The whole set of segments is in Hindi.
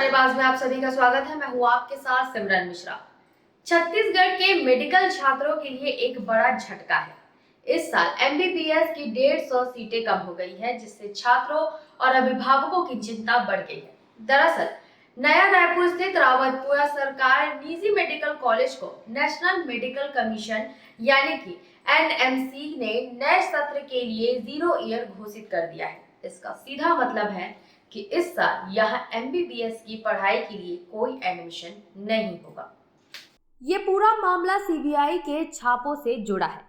निशानेबाज में आप सभी का स्वागत है। मैं हूँ आपके साथ सिमरन मिश्रा। छत्तीसगढ़ के मेडिकल छात्रों के लिए एक बड़ा झटका है। इस साल एमबीबीएस की 150 सीटें कम हो गई है, जिससे छात्रों और अभिभावकों की चिंता बढ़ गई है। दरअसल नया रायपुर स्थित रावतपुरा सरकार निजी मेडिकल कॉलेज को नेशनल मेडिकल कमीशन यानी कि एनएमसी ने नए सत्र के लिए 0 ईयर घोषित कर दिया है। इसका सीधा मतलब है कि इस साल यहाँ एमबीबीएस की पढ़ाई के लिए कोई एडमिशन नहीं होगा। ये पूरा मामला सीबीआई के छापों से जुड़ा है।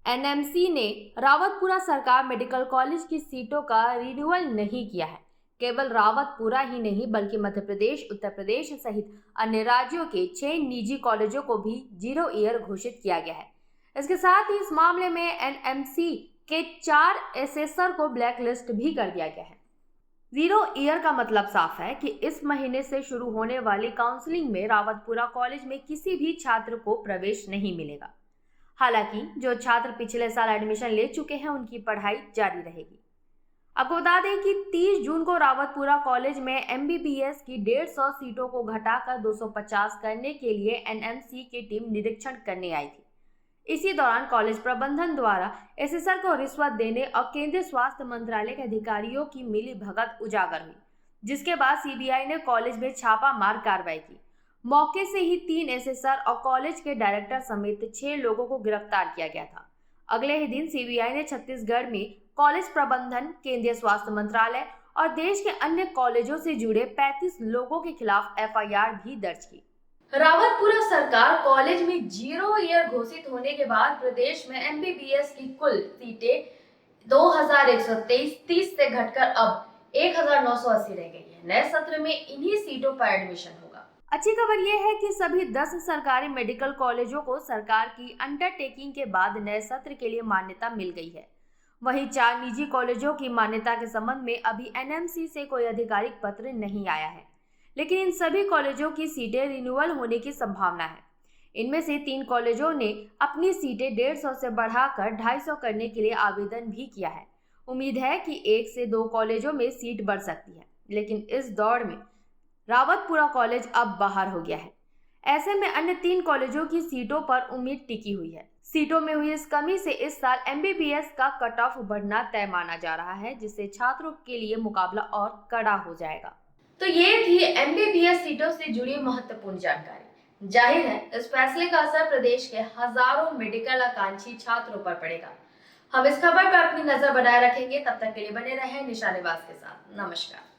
एनएमसी ने रावतपुरा सरकार मेडिकल कॉलेज की सीटों का रिन्यूअल नहीं किया है। केवल रावतपुरा ही नहीं बल्कि मध्य प्रदेश, उत्तर प्रदेश सहित अन्य राज्यों के 6 निजी कॉलेजों को भी 0 ईयर घोषित किया गया है। इसके साथ ही इस मामले में एनएमसी के 4 एसेसर को ब्लैकलिस्ट भी कर दिया गया है। 0 ईयर का मतलब साफ है कि इस महीने से शुरू होने वाली काउंसलिंग में रावतपुरा कॉलेज में किसी भी छात्र को प्रवेश नहीं मिलेगा। हालांकि जो छात्र पिछले साल एडमिशन ले चुके हैं उनकी पढ़ाई जारी रहेगी। आपको बता दें कि 30 जून को रावतपुरा कॉलेज में एमबीबीएस की 150 सीटों को घटाकर 250 करने के लिए एनएमसी की टीम निरीक्षण करने आई थी। इसी दौरान कॉलेज प्रबंधन द्वारा एसेसर को रिश्वत देने और केंद्रीय स्वास्थ्य मंत्रालय के अधिकारियों की मिली भगत उजागर हुई, जिसके बाद सीबीआई ने कॉलेज में छापामार कार्रवाई की। मौके से ही 3 एसेसर और कॉलेज के डायरेक्टर समेत 6 लोगों को गिरफ्तार किया गया था। अगले ही दिन सीबीआई ने छत्तीसगढ़ में कॉलेज प्रबंधन, केंद्रीय स्वास्थ्य मंत्रालय और देश के अन्य कॉलेजों से जुड़े 35 लोगों के खिलाफ एफआईआर भी दर्ज की। रावतपुरा सरकार कॉलेज में 0 ईयर घोषित होने के बाद प्रदेश में एमबीबीएस की कुल सीटें 2130 से घटकर अब 1980 रह गई है। नए सत्र में इन्हीं सीटों पर एडमिशन होगा। अच्छी खबर यह है कि सभी 10 सरकारी मेडिकल कॉलेजों को सरकार की अंडरटेकिंग के बाद नए सत्र के लिए मान्यता मिल गई है। वहीं 4 निजी कॉलेजों की मान्यता के संबंध में अभी एनएमसी से कोई आधिकारिक पत्र नहीं आया है, लेकिन इन सभी कॉलेजों की सीटें रिन्यूअल होने की संभावना है। इनमें से 3 कॉलेजों ने अपनी सीटें 150 से बढ़ाकर 250 करने के लिए आवेदन भी किया है। उम्मीद है कि 1 से 2 कॉलेजों में सीट बढ़ सकती है, लेकिन इस दौड़ में रावतपुरा कॉलेज अब बाहर हो गया है। ऐसे में अन्य 3 कॉलेजों की सीटों पर उम्मीद टिकी हुई है। सीटों में हुई इस कमी से इस साल एमबीबीएस का कट ऑफ बढ़ना तय माना जा रहा है, जिससे छात्रों के लिए मुकाबला और कड़ा हो जाएगा। तो ये थी एमबीबीएस सीटों से जुड़ी महत्वपूर्ण जानकारी। जाहिर है इस फैसले का असर प्रदेश के हजारों मेडिकल आकांक्षी छात्रों पर पड़ेगा। हम इस खबर पर अपनी नजर बनाए रखेंगे। तब तक के लिए बने रहें निशानेबाज के साथ। नमस्कार।